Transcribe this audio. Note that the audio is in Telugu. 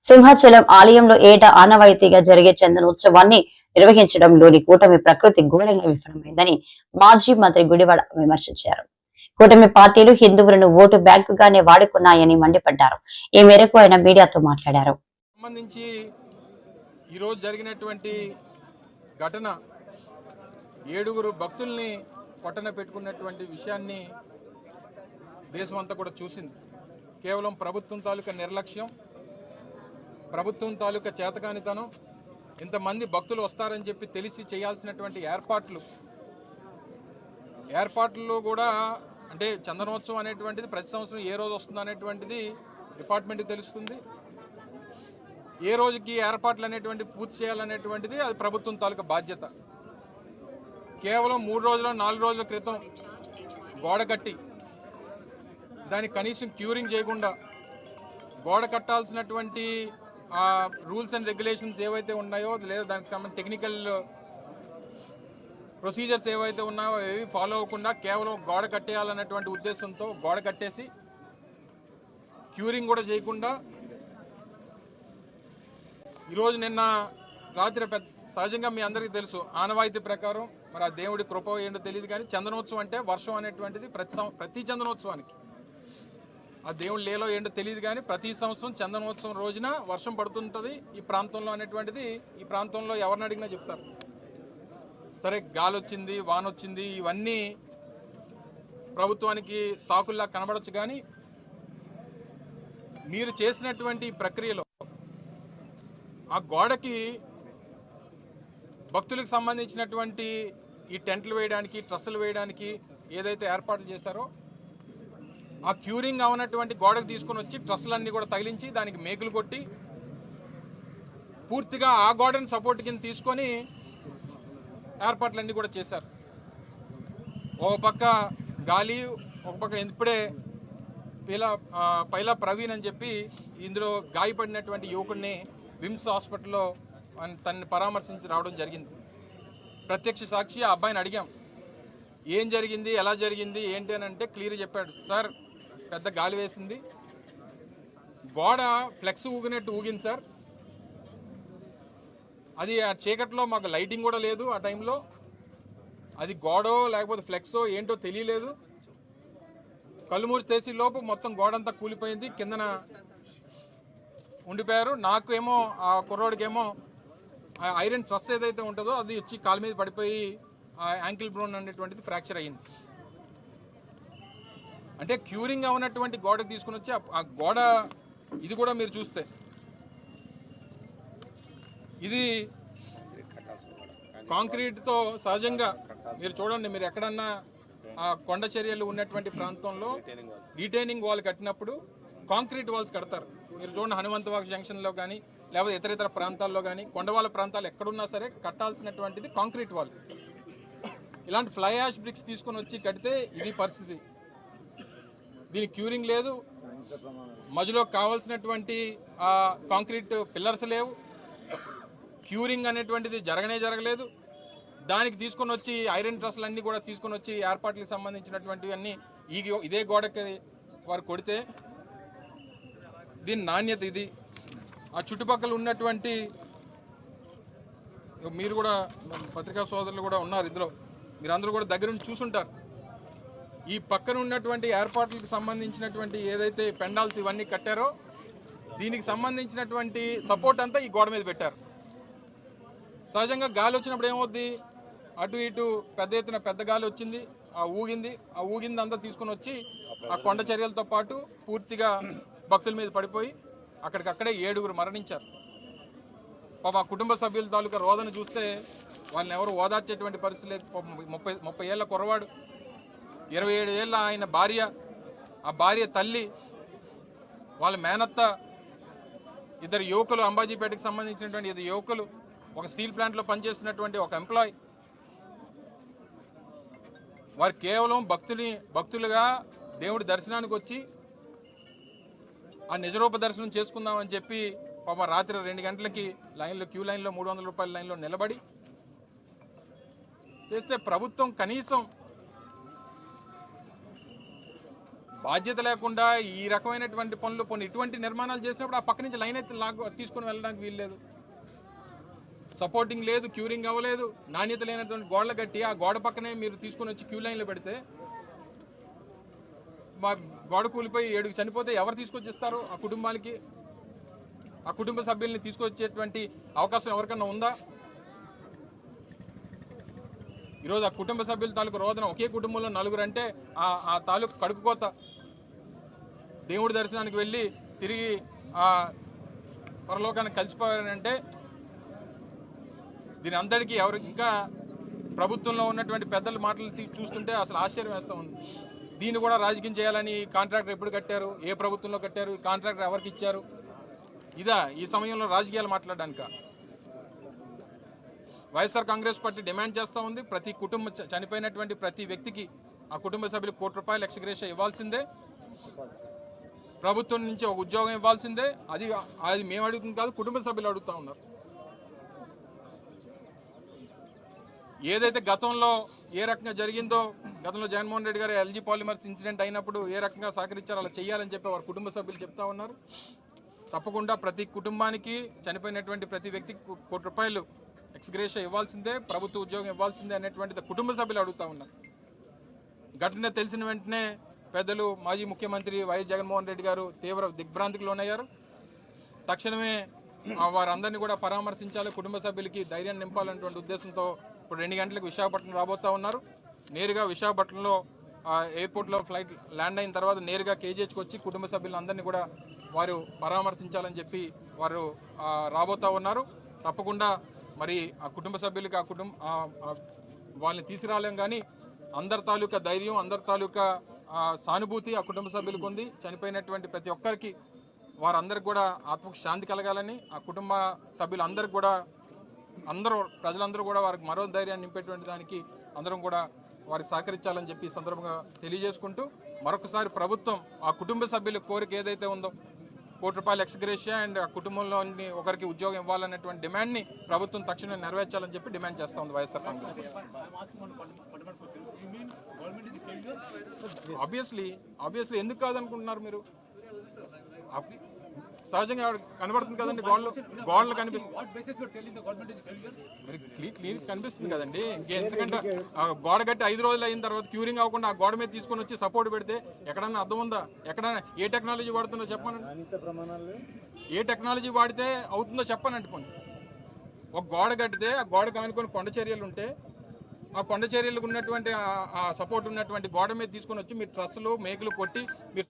సింహాచలం ఆలయంలో ఏటా ఆనవాయితీగా జరిగే చందనోత్సవాన్ని నిర్వహించడంలోని కూటమి ప్రకృతి ఘోరంగా విఫలమైందని మాజీ మంత్రి గుడివాడ విమర్శించారు. కూటమి పార్టీలు హిందువులను ఓటు బ్యాంకుగానే వాడుకున్నాయని మండిపడ్డారు. ఈ మేరకు ఆయన మీడియాతో మాట్లాడారు. సంబంధించి ఈరోజు జరిగినటువంటి ఘటన 7 భక్తుల్ని పట్టణ పెట్టుకున్నటువంటి విషయాన్ని దేశం అంతా కూడా చూసింది. కేవలం ప్రభుత్వం తాలూకా నిర్లక్ష్యం, ప్రభుత్వం తాలూకా చేతకానితనం, ఇంతమంది భక్తులు వస్తారని చెప్పి తెలిసి చేయాల్సినటువంటి ఏర్పాట్లు కూడా అంటే చందనోత్సవం అనేటువంటిది ప్రతి సంవత్సరం ఏ రోజు వస్తుంది అనేటువంటిది డిపార్ట్మెంట్కి తెలుస్తుంది. ఏ రోజుకి ఏర్పాట్లు అనేటువంటి పూర్తి చేయాలనేటువంటిది అది ప్రభుత్వం తాలూకా బాధ్యత. కేవలం 3 రోజులు 4 రోజుల క్రితం గోడ కట్టి దానికి కనీసం క్యూరింగ్ చేయకుండా గోడ కట్టాల్సినటువంటి రూల్స్ అండ్ రెగ్యులేషన్స్ ఏవైతే ఉన్నాయో లేదా దానికి సంబంధించిన టెక్నికల్ ప్రొసీజర్స్ ఏవైతే ఉన్నాయో అవి ఫాలో అవ్వకుండా కేవలం గోడ కట్టేయాలన్నటువంటి ఉద్దేశంతో గోడ కట్టేసి క్యూరింగ్ కూడా చేయకుండా ఈరోజు నిన్న రాత్రి సహజంగా మీ అందరికీ తెలుసు ఆనవాయితీ ప్రకారం మరి ఆ దేవుడి కృప ఏంటో తెలియదు, కానీ చందనోత్సవం అంటే వర్షం అనేటువంటిది ప్రతి చందనోత్సవానికి ఆ దేవుడి లేలో ఏంటో తెలియదు, కానీ ప్రతి సంవత్సరం చందనోత్సవం రోజున వర్షం పడుతుంటుంది ఈ ప్రాంతంలో అనేటువంటిది ఈ ప్రాంతంలో ఎవరిని అడిగినా చెప్తారు. సరే గాలి వచ్చింది, వాన వచ్చింది, ఇవన్నీ ప్రభుత్వానికి సాకుల్లా కనబడవచ్చు, కానీ మీరు చేసినటువంటి ప్రక్రియలో ఆ గోడకి భక్తులకు సంబంధించినటువంటి ఈ టెంట్లు వేయడానికి, ట్రస్సులు వేయడానికి ఏదైతే ఏర్పాట్లు చేశారో ఆ క్యూరింగ్ అవనటువంటి గోడకు తీసుకొని వచ్చి ట్రస్సులన్నీ కూడా తగిలించి దానికి మేకులు కొట్టి పూర్తిగా ఆ గోడని సపోర్ట్ కింద తీసుకొని ఏర్పాట్లన్నీ కూడా చేశారు. ఒక పక్క గాలి, ఒక పక్క ఇప్పుడే పైలా ప్రవీణ్ అని చెప్పి ఇందులో గాయపడినటువంటి యువకుడిని విమ్స్ హాస్పిటల్లో తనని పరామర్శించి రావడం జరిగింది. ప్రత్యక్ష సాక్షి ఆ అబ్బాయిని అడిగాం, ఏం జరిగింది, ఎలా జరిగింది ఏంటి అని అంటే క్లియర్ చెప్పాడు. సార్ పెద్ద గాలి వేసింది, గోడ ఫ్లెక్స్ ఊగినట్టు ఊగింది సార్, అది ఆ చీకట్లో మాకు లైటింగ్ కూడా లేదు, ఆ టైంలో అది గోడో లేకపోతే ఫ్లెక్సో ఏంటో తెలియలేదు, కళ్ళుమూరి చేసి లోపు మొత్తం గోడంతా కూలిపోయింది, కిందన ఉండిపోయారు. నాకేమో ఆ కుర్రోడికేమో ఐరన్ ట్రస్ ఏదైతే ఉంటుందో అది వచ్చి కాలు మీద పడిపోయి ఆ యాంకిల్ బ్రోన్ అనేటువంటిది ఫ్రాక్చర్ అయ్యింది. అంటే క్యూరింగ్ అవునటువంటి గోడకు తీసుకుని వచ్చి ఆ గోడ ఇది కూడా మీరు చూస్తే ఇది కాంక్రీట్తో సహజంగా మీరు చూడండి, మీరు ఎక్కడన్నా ఆ కొండ చర్యలు ఉన్నటువంటి ప్రాంతంలో రిటైనింగ్ వాల్ కట్టినప్పుడు కాంక్రీట్ వాల్స్ కడతారు. మీరు చూడండి హనుమంతవాక్ జంక్షన్లో కానీ లేకపోతే ఇతర ప్రాంతాల్లో కానీ కొండవాళ్ళ ప్రాంతాలు ఎక్కడున్నా సరే కట్టాల్సినటువంటిది కాంక్రీట్ వాల్. ఇలాంటి ఫ్లై యాష్ బ్రిక్స్ తీసుకొని వచ్చి కడితే ఇది పరిస్థితి. దీనికి క్యూరింగ్ లేదు, మధ్యలో కావాల్సినటువంటి కాంక్రీట్ పిల్లర్స్ లేవు, క్యూరింగ్ అనేటువంటిది జరగలేదు. దానికి తీసుకొని వచ్చి ఐరన్ ట్రస్లు అన్నీ కూడా తీసుకొని వచ్చి ఏర్పాట్లకు సంబంధించినటువంటివి అన్నీ ఇదే గోడకి వారు కొడితే దీని నాణ్యత ఇది. ఆ చుట్టుపక్కల ఉన్నటువంటి మీరు కూడా పత్రికా సోదరులు కూడా ఉన్నారు ఇందులో, మీరందరూ కూడా దగ్గర నుంచి చూసుంటారు. ఈ పక్కన ఉన్నటువంటి ఏర్పాట్లకు సంబంధించినటువంటి ఏదైతే పెండాల్స్ ఇవన్నీ కట్టారో దీనికి సంబంధించినటువంటి సపోర్ట్ అంతా ఈ గోడ మీద పెట్టారు. సహజంగా గాలి వచ్చినప్పుడు ఏమవుద్ది, అటు ఇటు పెద్ద గాలి వచ్చింది, ఆ ఊగింది అంతా తీసుకొని వచ్చి ఆ కొండ చర్యలతో పాటు పూర్తిగా భక్తుల మీద పడిపోయి అక్కడికక్కడే 7 మరణించారు. పాప ఆ కుటుంబ సభ్యుల తాలూకా రోదన చూస్తే వాళ్ళని ఎవరు ఓదార్చేటువంటి పరిస్థితి లేదు. 30 ఏళ్ల కుర్రవాడు, 27 ఏళ్ళ ఆయన భార్య, ఆ భార్య తల్లి, వాళ్ళ మేనత్త, 2 యువకులు, అంబాజీపేటకు సంబంధించినటువంటి 2 యువకులు, ఒక స్టీల్ ప్లాంట్లో పనిచేస్తున్నటువంటి ఒక ఎంప్లాయ్. వారు కేవలం భక్తులుగా దేవుడి దర్శనానికి వచ్చి ఆ నిజరూప దర్శనం చేసుకుందామని చెప్పి పాప రాత్రి 2 గంటలకి క్యూ లైన్లో 300 రూపాయల లైన్లో నిలబడి చేస్తే ప్రభుత్వం కనీసం బాధ్యత లేకుండా ఈ రకమైనటువంటి పనులు ఇటువంటి నిర్మాణాలు చేసినప్పుడు ఆ పక్క నుంచి లైన్ అయితే తీసుకొని వెళ్ళడానికి వీల్లేదు. సపోర్టింగ్ లేదు, క్యూరింగ్ అవ్వలేదు, నాణ్యత లేనటువంటి గోడలు కట్టి ఆ గోడ పక్కనే మీరు తీసుకొని వచ్చి క్యూ లైన్లో పెడితే మా గోడ కూలిపోయి 7 చనిపోతే ఎవరు తీసుకొచ్చిస్తారు ఆ కుటుంబానికి? ఆ కుటుంబ సభ్యుల్ని తీసుకొచ్చేటువంటి అవకాశం ఎవరికన్నా ఉందా? ఈరోజు ఆ కుటుంబ సభ్యుల తాలూకు రోదన, ఒకే కుటుంబంలో 4 అంటే ఆ తాలూకు కడుపుకోత. దేవుడి దర్శనానికి వెళ్ళి తిరిగి ఆ పరలోకానికి కలిసిపోయారంటే దీని అందరికీ ఎవరు ఇంకా ప్రభుత్వంలో ఉన్నటువంటి పెద్దల మాటలు చూస్తుంటే అసలు ఆశ్చర్యం వేస్తూ ఉంది. దీన్ని కూడా రాజకీయం చేయాలని కాంట్రాక్టర్ ఎప్పుడు కట్టారు? ఏ ప్రభుత్వంలో కట్టారు? కాంట్రాక్టర్ ఎవరికి ఇచ్చారు? ఇదా ఈ సమయంలో రాజకీయాలు మాట్లాడడానిక? వైఎస్ఆర్ కాంగ్రెస్ పార్టీ డిమాండ్ చేస్తూ ఉంది, ప్రతి కుటుంబం చనిపోయినటువంటి ప్రతి వ్యక్తికి ఆ కుటుంబ సభ్యులకు ₹1 కోటి ఎక్స్గ్రేషియా ఇవ్వాల్సిందే, ప్రభుత్వం నుంచి ఒక ఉద్యోగం ఇవ్వాల్సిందే. అది మేము అడుగుతుంది కాదు, కుటుంబ సభ్యులు అడుగుతూ ఉన్నారు. ఏదైతే గతంలో ఏ రకంగా జరిగిందో, గతంలో జగన్మోహన్ రెడ్డి గారు ఎల్జీ పాలిమర్స్ ఇన్సిడెంట్ అయినప్పుడు ఏ రకంగా సహకరించారో అలా చేయాలని చెప్పి వారి కుటుంబ సభ్యులు చెప్తా ఉన్నారు. తప్పకుండా ప్రతి కుటుంబానికి చనిపోయినటువంటి ప్రతి వ్యక్తికి ₹1 కోటి ఎక్స్గ్రేషియా ఇవ్వాల్సిందే, ప్రభుత్వ ఉద్యోగం ఇవ్వాల్సిందే అనేటువంటిది కుటుంబ సభ్యులు అడుగుతూ ఉన్నారు. ఘటన తెలిసిన వెంటనే పెద్దలు మాజీ ముఖ్యమంత్రి వైఎస్ జగన్మోహన్ రెడ్డి గారు తీవ్ర దిగ్భ్రాంతికి లోనయ్యారు. తక్షణమే వారందరినీ కూడా పరామర్శించాలి, కుటుంబ సభ్యులకి ధైర్యాన్ని నింపాలనేటువంటి ఉద్దేశంతో ఇప్పుడు 2 గంటలకు విశాఖపట్నం రాబోతూ ఉన్నారు. నేరుగా విశాఖపట్నంలో ఎయిర్పోర్ట్లో ఫ్లైట్ ల్యాండ్ అయిన తర్వాత నేరుగా కేజీహెచ్కి వచ్చి కుటుంబ సభ్యులందరినీ కూడా వారు పరామర్శించాలని చెప్పి వారు రాబోతూ ఉన్నారు. తప్పకుండా మరి ఆ కుటుంబ సభ్యులకి వాళ్ళని తీసుకురాలేం, కానీ అందరి తాలూకా ధైర్యం, అందరి తాలూకా సానుభూతి ఆ కుటుంబ సభ్యులకు ఉంది. చనిపోయినటువంటి ప్రతి ఒక్కరికి వారందరికి కూడా ఆత్మకు శాంతి కలగాలని, ఆ కుటుంబ సభ్యులందరికీ కూడా ప్రజలందరూ కూడా వారికి మరో ధైర్యాన్ని నింపేటువంటి దానికి అందరం కూడా వారికి సహకరించాలని చెప్పి సందర్భంగా తెలియజేసుకుంటూ, మరొకసారి ప్రభుత్వం ఆ కుటుంబ సభ్యుల కోరిక ఏదైతే ఉందో ₹1 కోటి ఎక్స్గ్రేషియా అండ్ ఆ కుటుంబంలోని ఒకరికి ఉద్యోగం ఇవ్వాలనేటువంటి డిమాండ్ని ప్రభుత్వం తక్షణమే నెరవేర్చాలని చెప్పి డిమాండ్ చేస్తూ ఉంది వైఎస్ఆర్ కాంగ్రెస్. ఆబ్వియస్లీ ఎందుకు కాదనుకుంటున్నారు మీరు? సహజంగా కనబడుతుంది కదండి, గోడలు కనిపిస్తుంది కదండి. ఇంకెందుకంటే గోడ కట్టి 5 రోజులు అయిన తర్వాత క్యూరింగ్ అవ్వకుండా ఆ గోడ మీద తీసుకొని వచ్చి సపోర్ట్ పెడితే ఎక్కడన్నా అర్థం ఉందా? ఎక్కడన్నా ఏ టెక్నాలజీ వాడుతుందో చెప్పానండి. ఏ టెక్నాలజీ వాడితే అవుతుందో చెప్పానండి. పోనీ ఒక గోడ కట్టితే ఆ గోడ కానుకొని కొండ చర్యలు ఉంటే ఆ కొండ చర్యలకు ఉన్నటువంటి ఆ సపోర్ట్ ఉన్నటువంటి గోడ మీద తీసుకొని వచ్చి మీరు ట్రస్సులు మేకులు కొట్టి మీరు